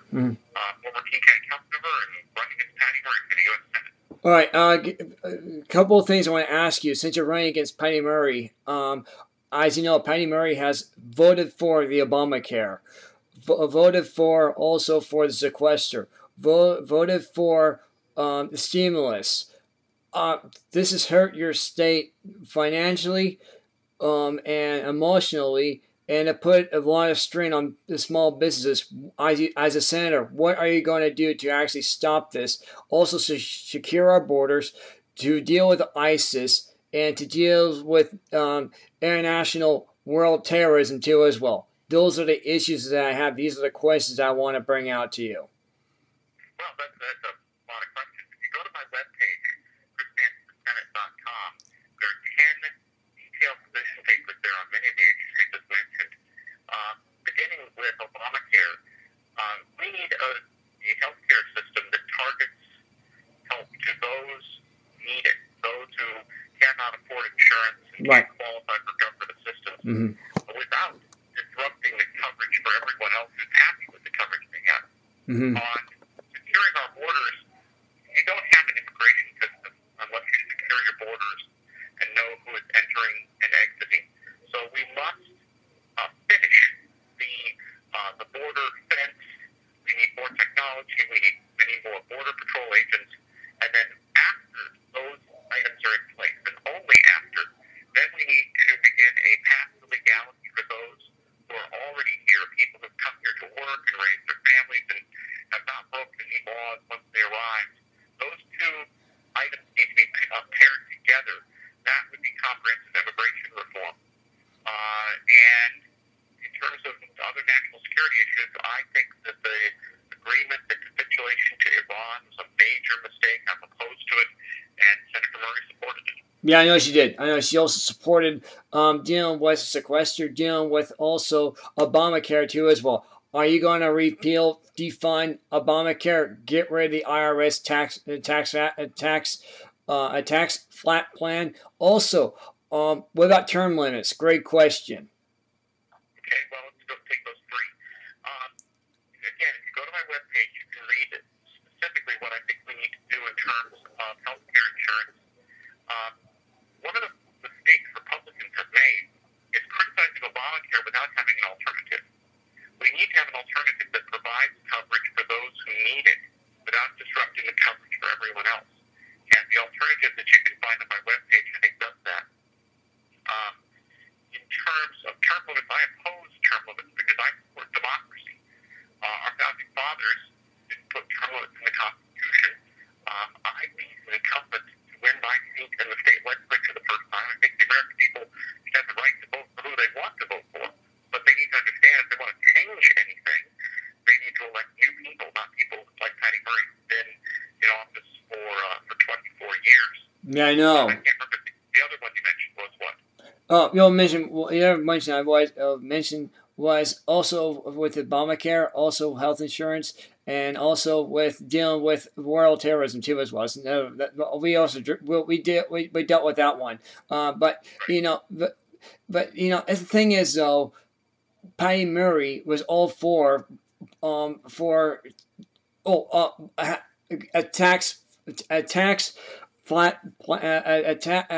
former King County council member and running against Patty Murray for the U.S. Senate. All right, a couple of things I want to ask you. Since you're running against Patty Murray, as you know, Patty Murray has voted for the Obamacare, voted for also for the sequester, voted for the stimulus. This has hurt your state financially and emotionally, and it put a lot of strain on the small businesses. As a senator, what are you going to do to actually stop this? Also, secure our borders, to deal with ISIS, and to deal with international world terrorism too as well. Those are the issues that I have. These are the questions I want to bring out to you. Well, that's a lot of questions. If you go to my webpage, chrisvancesenate.com, there are 10 detailed position papers there on many of the issues you just mentioned. Beginning with Obamacare, we need a healthcare system that targets help to those needed, those who cannot afford insurance and can't qualify for government assistance, without disrupting the coverage for everyone else who's happy with the coverage they have. On securing our borders, you don't have an immigration system unless you secure your borders and know who is entering and exiting. So we must finish the border fence. We need more technology. We need many more border patrol agents. And then after those items are in place, and only after, then we need to begin a path to legality for those who are already here, people who come here to work and raise their families and have not broken any laws once they arrived. Those two items need to be paired together. That would be comprehensive immigration reform. And in terms of other national security issues, I think that the agreement, the capitulation to Iran was a major mistake. I'm opposed to it, and Senator Murray supported it. Yeah, I know she did. I know she also supported dealing with sequester, dealing with also Obamacare too as well. Are you going to repeal, defund Obamacare, get rid of the IRS tax flat plan? Also, what about term limits? Great question. Okay, well, let's go take those three. Again, if you go to my webpage, you can read specifically what I think we need to do in terms of health care insurance. One of the mistakes Republicans have made is criticizing Obamacare without having an alternative. We need to have an alternative that provides coverage for those who need it without disrupting the coverage for everyone else. And the alternative that you can find on my webpage, I think, does that. In terms of term limits, I oppose term limits because I support democracy. Our founding fathers didn't put term limits in the Constitution. I beat an incumbent to win my seat in the state legislature the first time. I think the American people should have the right to vote for who they want to vote for. But they need to understand if they want to change anything, they need to elect new people, not people like Patty Murray who've been in office for 24 years. Yeah, I know. I can't remember. The other one you mentioned was what? Oh, you mentioned. Well, you never mentioned. I was mentioned was also with Obamacare, also health insurance, and also with dealing with world terrorism too as well. So, we also we dealt with that one. But you know, but you know, the thing is though, Patty Murray was all for a tax flat a tax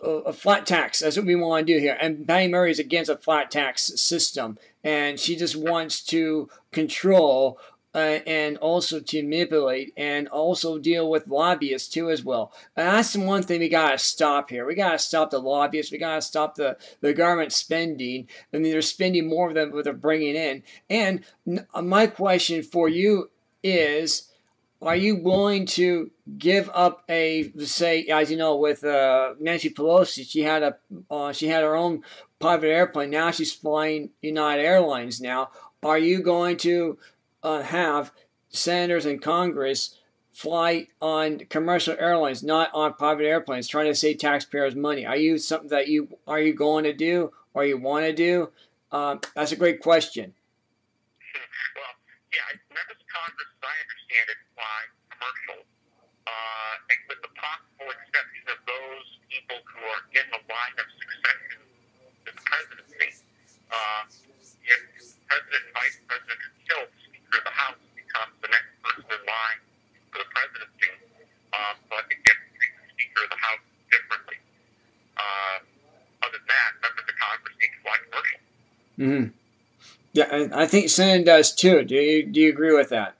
a flat tax. That's what we want to do here. And Patty Murray is against a flat tax system, and she just wants to control and also to manipulate and also deal with lobbyists too as well. And that's the one thing we gotta stop here. We gotta stop the lobbyists. We gotta stop the government spending. I mean, they're spending more than what they're bringing in. And my question for you is, are you willing to give up say, as you know, with Nancy Pelosi, she had her own private airplane. Now she's flying United Airlines. Now, are you going to have senators in Congress fly on commercial airlines, not on private airplanes, trying to save taxpayers' money? Are you something that are you going to do or you want to do? That's a great question. Well, yeah, members of Congress, as I understand it, fly commercial, and with the possible exception of those people who are in the line of succession to the presidency. If Mm-hmm. Yeah, and I think Senate does too. Do you agree with that?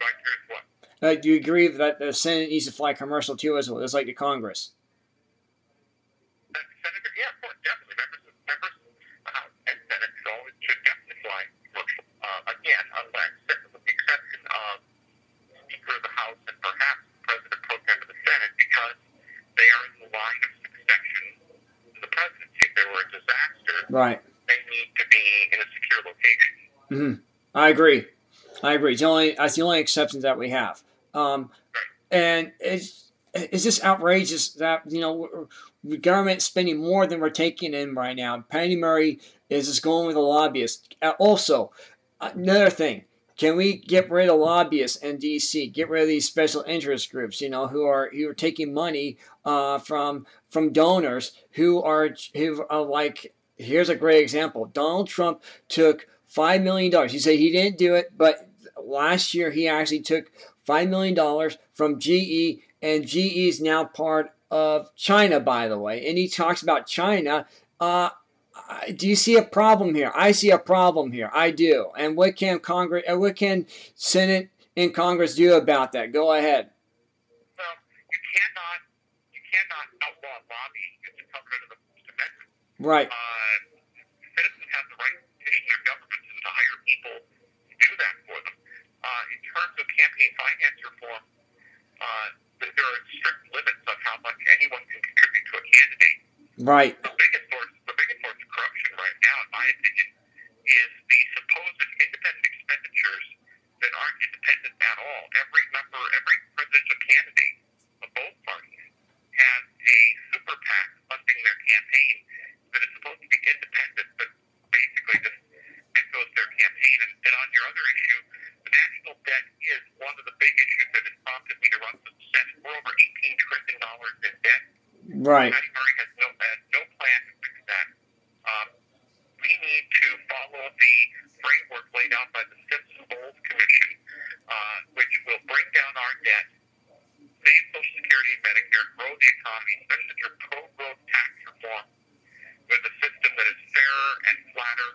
Do I agree with what? Do you agree that the Senate needs to fly commercial too, as well, as like the Congress? Senator, yeah, of course, definitely. Members and Senate should definitely fly commercial. Again, unless, with the exception of Speaker of the House and perhaps President Pro Tem of the Senate, because they are in the line of succession to the presidency. If there were a disaster, Right. they need to be in a secure location. Mm-hmm. I agree. That's the only exceptions that we have. And it's just outrageous that the government spending more than we're taking in right now. Patty Murray is just going with a lobbyist. Also, another thing. Can we get rid of lobbyists in D.C.? Get rid of these special interest groups, who are taking money from donors who are like. Here's a great example. Donald Trump took $5 million. He said he didn't do it, but last year he actually took $5 million from GE, and GE is now part of China, by the way. And he talks about China. Do you see a problem here? I see a problem here. I do. And what can Senate and Congress do about that? Go ahead. Well, you cannot outlaw lobbying. It's covered under the First Amendment. Right. Citizens have the right to petition their governments and to hire people to do that for them. In terms of campaign finance reform, there are strict limits on how much anyone can contribute to a candidate. Right. The biggest source of corruption right now, in my opinion, is the supposed independent expenditures that aren't independent at all. Every presidential candidate of both parties has a super PAC funding their campaign that is supposed to be independent, but basically just echoes their campaign. And on your other issue, the national debt is one of the big issues that has prompted me to run for the Senate. We're over $18 trillion in debt. Right. Patty Murray has no plan to fix that. We need to follow the framework laid out by the Simpson-Bowles Commission, which will bring down our debt, save Social Security and Medicare, grow the economy, especially through pro-growth tax reform, with a system that is fairer and flatter